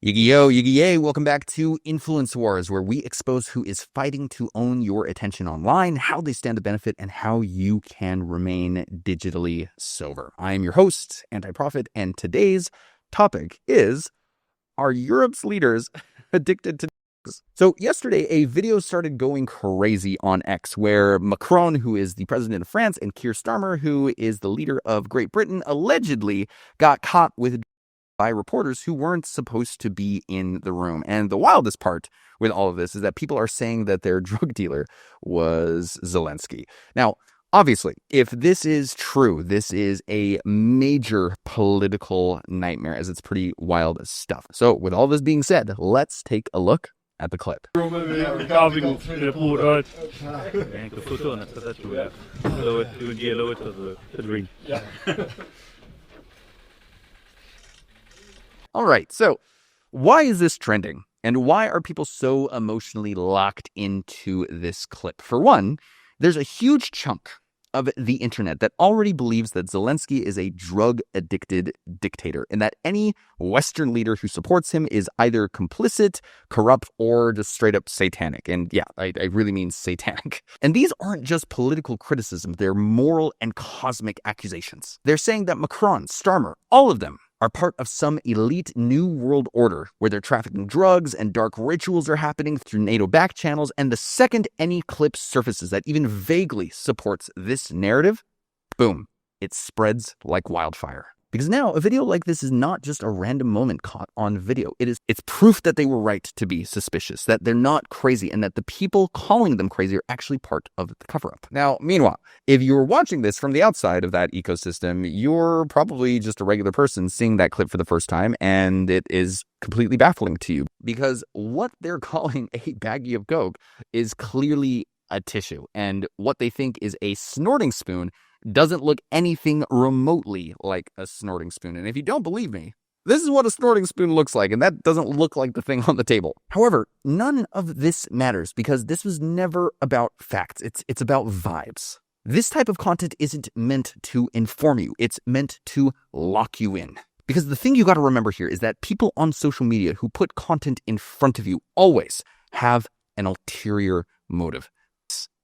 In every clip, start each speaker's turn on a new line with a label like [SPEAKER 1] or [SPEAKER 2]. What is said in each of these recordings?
[SPEAKER 1] Yiggy yo, yiggy yay, welcome back to Influence Wars, where we expose who is fighting to own your attention online, how they stand to benefit, and how you can remain digitally sober. I am your host, Anti-Prophet, and today's topic is, are Europe's leaders addicted to drugs? So yesterday, a video started going crazy on X, where Macron, who is the president of France, and Keir Starmer, who is the leader of Great Britain, allegedly got caught with by reporters who weren't supposed to be in the room. And the wildest part with all of this is that people are saying that their drug dealer was Zelensky. Now, obviously, if this is true, this is a major political nightmare, as it's pretty wild stuff. So with all this being said, let's take a look at the clip. All right, so why is this trending? And why are people so emotionally locked into this clip? For one, there's a huge chunk of the internet that already believes that Zelensky is a drug-addicted dictator and that any Western leader who supports him is either complicit, corrupt, or just straight up satanic. And yeah, I really mean satanic. And these aren't just political criticism, they're moral and cosmic accusations. They're saying that Macron, Starmer, all of them are part of some elite new world order where they're trafficking drugs and dark rituals are happening through NATO back channels. And the second any clip surfaces that even vaguely supports this narrative, boom, it spreads like wildfire. Because now a video like this is not just a random moment caught on video. It's proof that they were right to be suspicious, that they're not crazy, and that the people calling them crazy are actually part of the cover-up. Now, meanwhile, if you're watching this from the outside of that ecosystem, you're probably just a regular person seeing that clip for the first time, and it is completely baffling to you. Because what they're calling a baggie of coke is clearly a tissue, and what they think is a snorting spoon doesn't look anything remotely like a snorting spoon. And if you don't believe me, this is what a snorting spoon looks like, and that doesn't look like the thing on the table. However, none of this matters because this was never about facts. It's about vibes. This type of content isn't meant to inform you. It's meant to lock you in. Because the thing you got to remember here is that people on social media who put content in front of you always have an ulterior motive.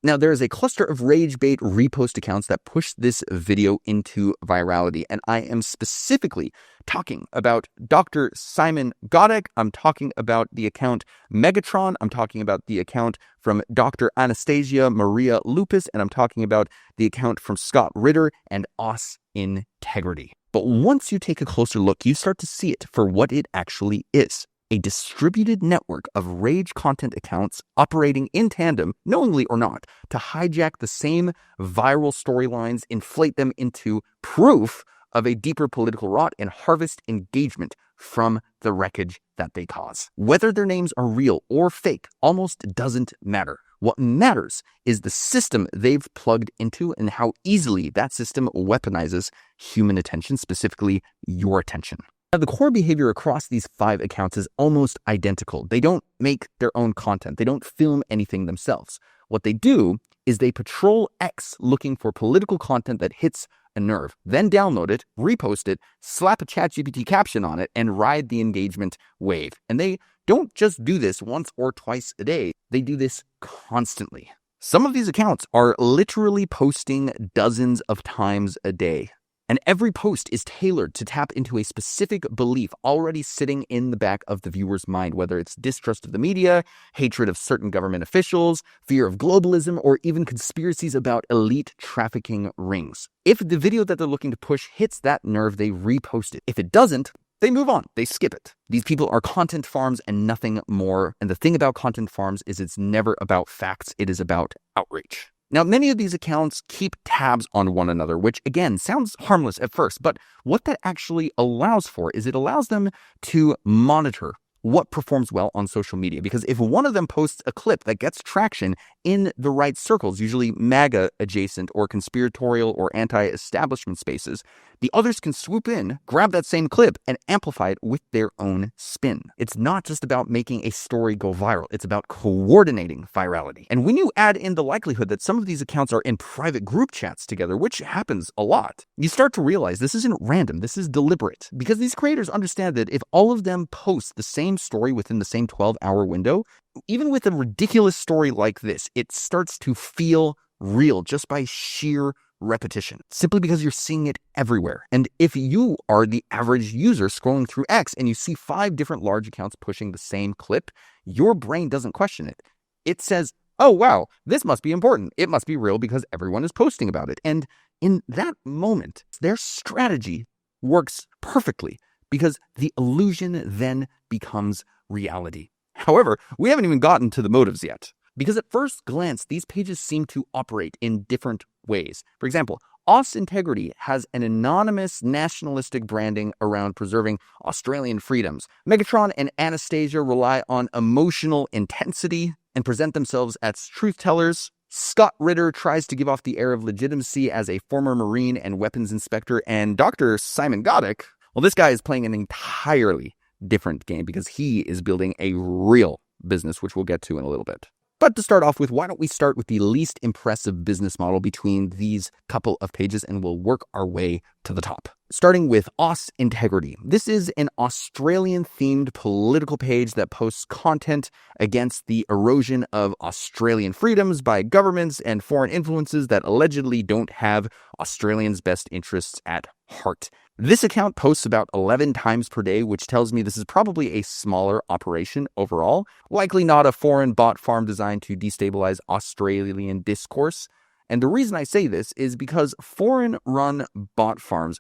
[SPEAKER 1] Now, there is a cluster of rage bait repost accounts that push this video into virality, and I am specifically talking about Dr. Simon Godek. I'm talking about the account Megatron. I'm talking about the account from Dr. Anastasia Maria Lupus, and I'm talking about the account from Scott Ritter and Os Integrity. But once you take a closer look, you start to see it for what it actually is. A distributed network of rage content accounts operating in tandem, knowingly or not, to hijack the same viral storylines, inflate them into proof of a deeper political rot, and harvest engagement from the wreckage that they cause. Whether their names are real or fake almost doesn't matter. What matters is the system they've plugged into and how easily that system weaponizes human attention, specifically your attention. Now, the core behavior across these 5 accounts is almost identical. They don't make their own content. They don't film anything themselves. What they do is they patrol X looking for political content that hits a nerve, then download it, repost it, slap a ChatGPT caption on it, and ride the engagement wave. And they don't just do this once or twice a day. They do this constantly. Some of these accounts are literally posting dozens of times a day. And every post is tailored to tap into a specific belief already sitting in the back of the viewer's mind, whether it's distrust of the media, hatred of certain government officials, fear of globalism, or even conspiracies about elite trafficking rings. If the video that they're looking to push hits that nerve, they repost it. If it doesn't, they move on. They skip it. These people are content farms and nothing more. And the thing about content farms is it's never about facts. It is about outrage. Now, many of these accounts keep tabs on one another, which again sounds harmless at first, but what that actually allows for is it allows them to monitor what performs well on social media. Because if one of them posts a clip that gets traction in the right circles, usually MAGA adjacent or conspiratorial or anti-establishment spaces, the others can swoop in, grab that same clip, and amplify it with their own spin. It's not just about making a story go viral, it's about coordinating virality. And when you add in the likelihood that some of these accounts are in private group chats together, which happens a lot, you start to realize this isn't random, this is deliberate. Because these creators understand that if all of them post the same story within the same 12-hour window, even with a ridiculous story like this, it starts to feel real just by sheer repetition, simply because you're seeing it everywhere. And if you are the average user scrolling through X and you see 5 different large accounts pushing the same clip, your brain doesn't question it. It says, oh wow, this must be important. It must be real because everyone is posting about it. And in that moment, their strategy works perfectly because the illusion then becomes reality. However, we haven't even gotten to the motives yet. Because at first glance, these pages seem to operate in different ways. For example, Aus Integrity has an anonymous nationalistic branding around preserving Australian freedoms. Megatron and Anastasia rely on emotional intensity and present themselves as truth tellers. Scott Ritter tries to give off the air of legitimacy as a former Marine and weapons inspector. And Dr. Simon Goddick, well, this guy is playing an entirely different game because he is building a real business, which we'll get to in a little bit. But to start off with, why don't we start with the least impressive business model between these couple of pages and we'll work our way to the top. Starting with Aus Integrity. This is an Australian-themed political page that posts content against the erosion of Australian freedoms by governments and foreign influences that allegedly don't have Australians' best interests at heart. This account posts about 11 times per day, which tells me this is probably a smaller operation overall, likely not a foreign bot farm designed to destabilize Australian discourse. And the reason I say this is because foreign-run bot farms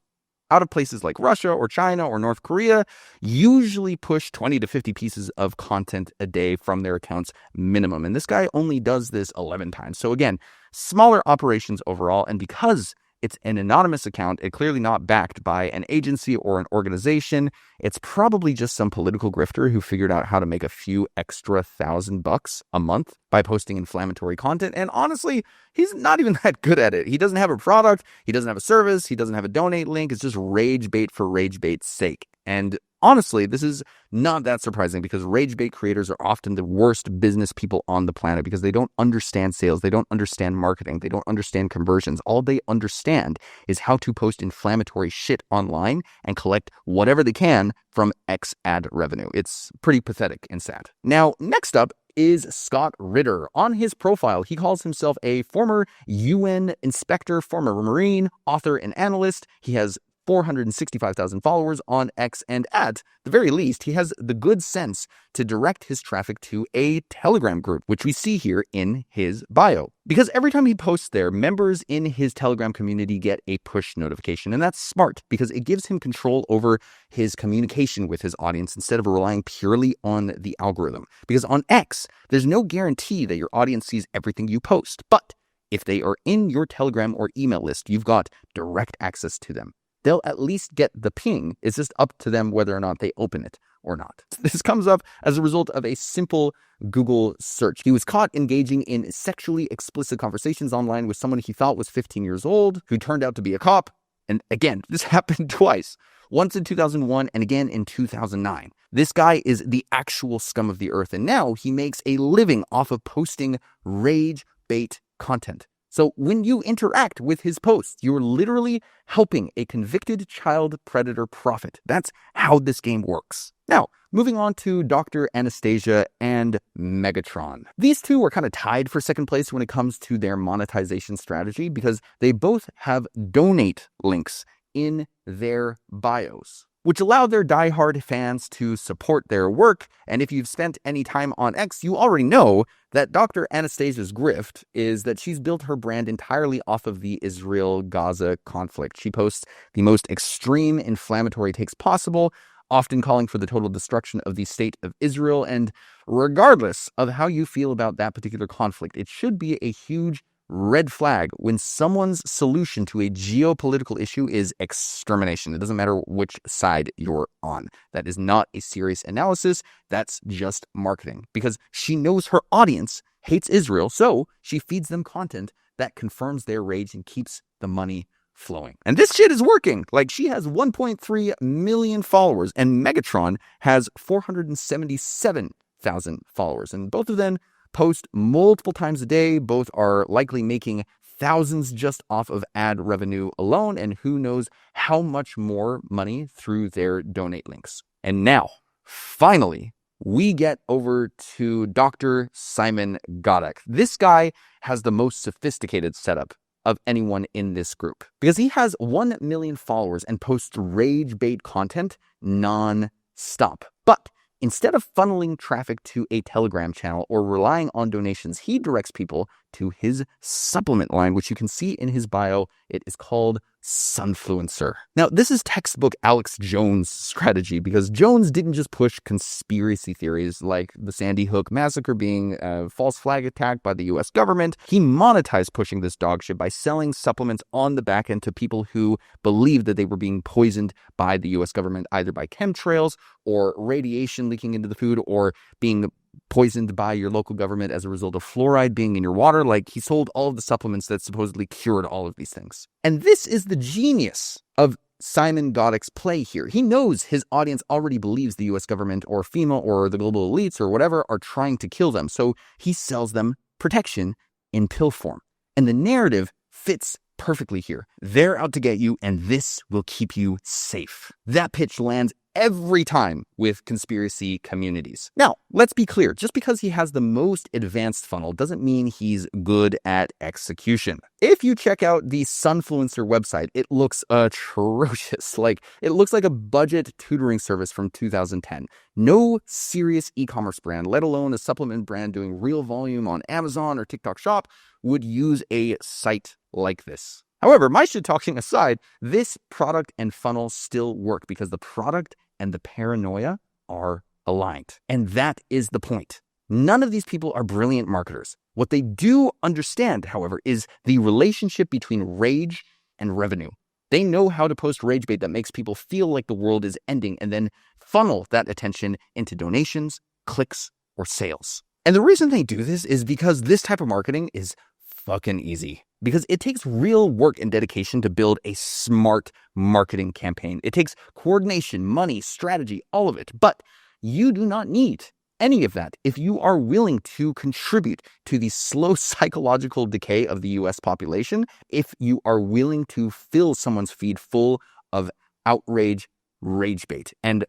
[SPEAKER 1] out of places like Russia or China or North Korea usually push 20 to 50 pieces of content a day from their accounts minimum. And this guy only does this 11 times. So again, smaller operations overall. And because it's an anonymous account, it's clearly not backed by an agency or an organization. It's probably just some political grifter who figured out how to make a few extra $1,000 a month by posting inflammatory content. And honestly, he's not even that good at it. He doesn't have a product. He doesn't have a service. He doesn't have a donate link. It's just rage bait for rage bait's sake. And honestly, this is not that surprising because rage bait creators are often the worst business people on the planet because they don't understand sales. They don't understand marketing. They don't understand conversions. All they understand is how to post inflammatory shit online and collect whatever they can from X ad revenue. It's pretty pathetic and sad. Now, next up is Scott Ritter. On his profile, he calls himself a former UN inspector, former Marine, author, and analyst. He has 465,000 followers on X, and at the very least, he has the good sense to direct his traffic to a Telegram group, which we see here in his bio. Because every time he posts there, members in his Telegram community get a push notification, and that's smart because it gives him control over his communication with his audience instead of relying purely on the algorithm. Because on X, there's no guarantee that your audience sees everything you post, but if they are in your Telegram or email list, you've got direct access to them. They'll at least get the ping. It's just up to them whether or not they open it or not. This comes up as a result of a simple Google search. He was caught engaging in sexually explicit conversations online with someone he thought was 15 years old, who turned out to be a cop. And again, this happened twice. Once in 2001 and again in 2009. This guy is the actual scum of the earth. And now he makes a living off of posting rage bait content. So when you interact with his posts, you're literally helping a convicted child predator profit. That's how this game works. Now, moving on to Dr. Anastasia and Megatron. These two are kind of tied for second place when it comes to their monetization strategy because they both have donate links in their bios, which allow their diehard fans to support their work. And if you've spent any time on X, you already know that Dr. Anastasia's grift is that she's built her brand entirely off of the Israel-Gaza conflict. She posts the most extreme inflammatory takes possible, often calling for the total destruction of the state of Israel. And regardless of how you feel about that particular conflict, it should be a huge red flag when someone's solution to a geopolitical issue is extermination. It doesn't matter which side you're on. That is not a serious analysis. That's just marketing, because she knows her audience hates Israel, so she feeds them content that confirms their rage and keeps the money flowing. And this shit is working. Like, she has 1.3 million followers, and Megatron has 477,000 followers. And both of them post multiple times a day. Both are likely making thousands just off of ad revenue alone, and who knows how much more money through their donate links. And now, finally, we get over to Dr. Simon Godek. This guy has the most sophisticated setup of anyone in this group, because he has 1 million followers and posts rage bait content non-stop. But instead of funneling traffic to a Telegram channel or relying on donations, he directs people to his supplement line, which you can see in his bio. It is called Sunfluencer. Now, this is textbook Alex Jones strategy, because Jones didn't just push conspiracy theories like the Sandy Hook massacre being a false flag attack by the US government. He monetized pushing this dog shit by selling supplements on the back end to people who believed that they were being poisoned by the US government, either by chemtrails or radiation leaking into the food, or being poisoned by your local government as a result of fluoride being in your water. Like, he sold all of the supplements that supposedly cured all of these things. And this is the genius of Simon Godek's play here. He knows his audience already believes the US government or FEMA or the global elites or whatever are trying to kill them. So he sells them protection in pill form. And the narrative fits perfectly here. They're out to get you, and this will keep you safe. That pitch lands every time with conspiracy communities. Now, let's be clear. Just because he has the most advanced funnel doesn't mean he's good at execution. If you check out the Sunfluencer website, it looks atrocious. Like, it looks like a budget tutoring service from 2010. No serious e-commerce brand, let alone a supplement brand doing real volume on Amazon or TikTok Shop, would use a site like this. However, my shit talking aside, this product and funnel still work because the product and the paranoia are aligned. And that is the point. None of these people are brilliant marketers. What they do understand, however, is the relationship between rage and revenue. They know how to post rage bait that makes people feel like the world is ending and then funnel that attention into donations, clicks, or sales. And the reason they do this is because this type of marketing is fucking easy. Because it takes real work and dedication to build a smart marketing campaign. It takes coordination, money, strategy, all of it. But you do not need any of that if you are willing to contribute to the slow psychological decay of the US population, if you are willing to fill someone's feed full of outrage, rage bait, and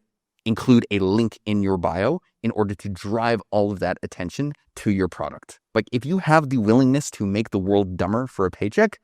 [SPEAKER 1] include a link in your bio in order to drive all of that attention to your product. Like, if you have the willingness to make the world dumber for a paycheck,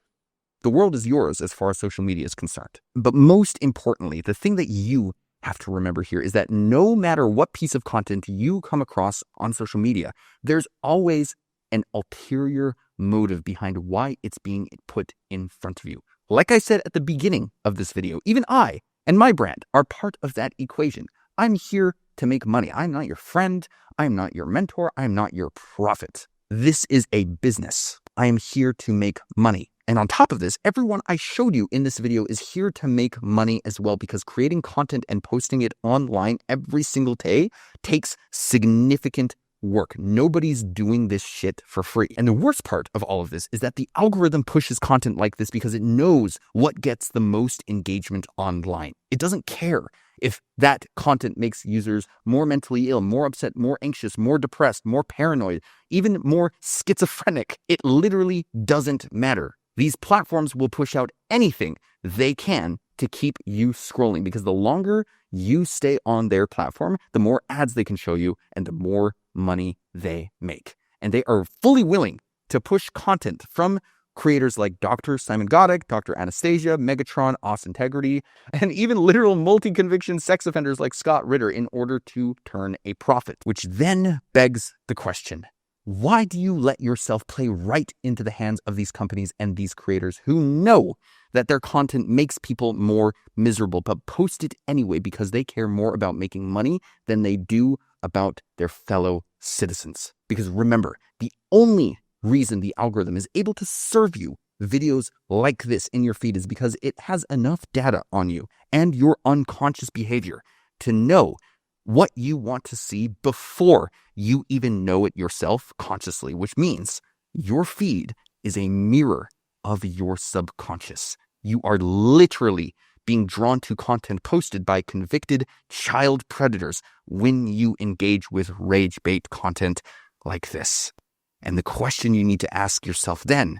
[SPEAKER 1] the world is yours as far as social media is concerned. But most importantly, the thing that you have to remember here is that no matter what piece of content you come across on social media, there's always an ulterior motive behind why it's being put in front of you. Like I said at the beginning of this video, even I and my brand are part of that equation. I'm here to make money. I'm not your friend. I'm not your mentor. I'm not your prophet. This is a business. I am here to make money. And on top of this, everyone I showed you in this video is here to make money as well, because creating content and posting it online every single day takes significant work. Nobody's doing this shit for free. And the worst part of all of this is that the algorithm pushes content like this because it knows what gets the most engagement online. It doesn't care if that content makes users more mentally ill, more upset, more anxious, more depressed, more paranoid, even more schizophrenic. It literally doesn't matter. These platforms will push out anything they can to keep you scrolling, because the longer you stay on their platform, the more ads they can show you and the more money they make. And they are fully willing to push content from creators like Dr. Simon Godek, Dr. Anastasia, Megatron, Os Integrity, and even literal multi-conviction sex offenders like Scott Ritter in order to turn a profit. Which then begs the question, why do you let yourself play right into the hands of these companies and these creators who know that their content makes people more miserable, but post it anyway because they care more about making money than they do about their fellow citizens? Because remember, the only reason the algorithm is able to serve you videos like this in your feed is because it has enough data on you and your unconscious behavior to know what you want to see before you even know it yourself consciously, which means your feed is a mirror of your subconscious. You are literally being drawn to content posted by convicted child predators when you engage with rage bait content like this. And the question you need to ask yourself then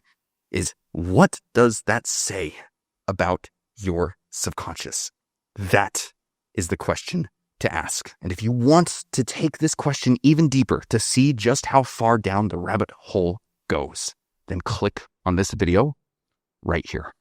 [SPEAKER 1] is, what does that say about your subconscious? That is the question to ask. And if you want to take this question even deeper to see just how far down the rabbit hole goes, then click on this video right here.